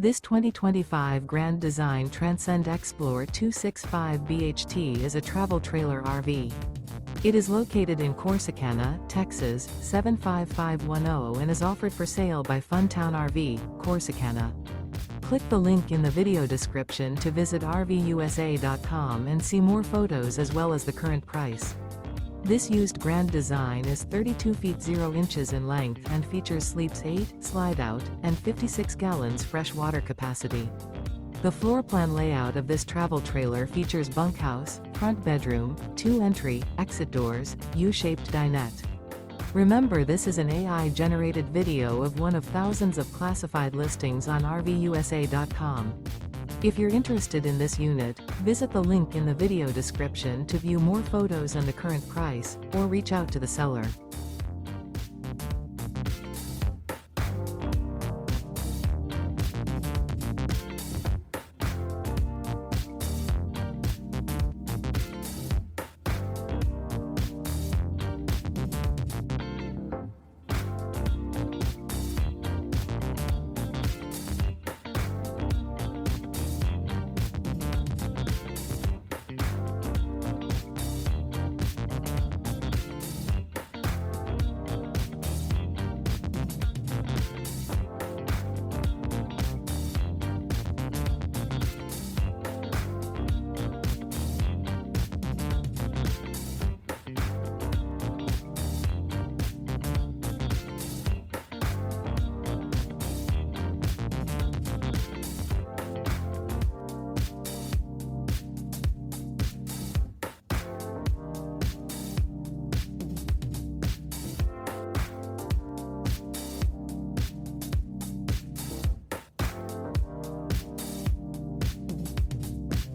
This 2025 Grand Design Transcend Xplor 265 BHT is a travel trailer RV. It is located in Corsicana, Texas, 75510 and is offered for sale by Funtown RV, Corsicana. Click the link in the video description to visit RVUSA.com and see more photos as well as the current price. This used Grand Design is 32 feet 0 inches in length and features sleeps 8, slide-out, and 56 gallons fresh water capacity. The floor plan layout of this travel trailer features bunkhouse, front bedroom, 2 entry, exit doors, U-shaped dinette. Remember, this is an AI-generated video of one of thousands of classified listings on RVUSA.com. If you're interested in this unit, visit the link in the video description to view more photos and the current price, or reach out to the seller.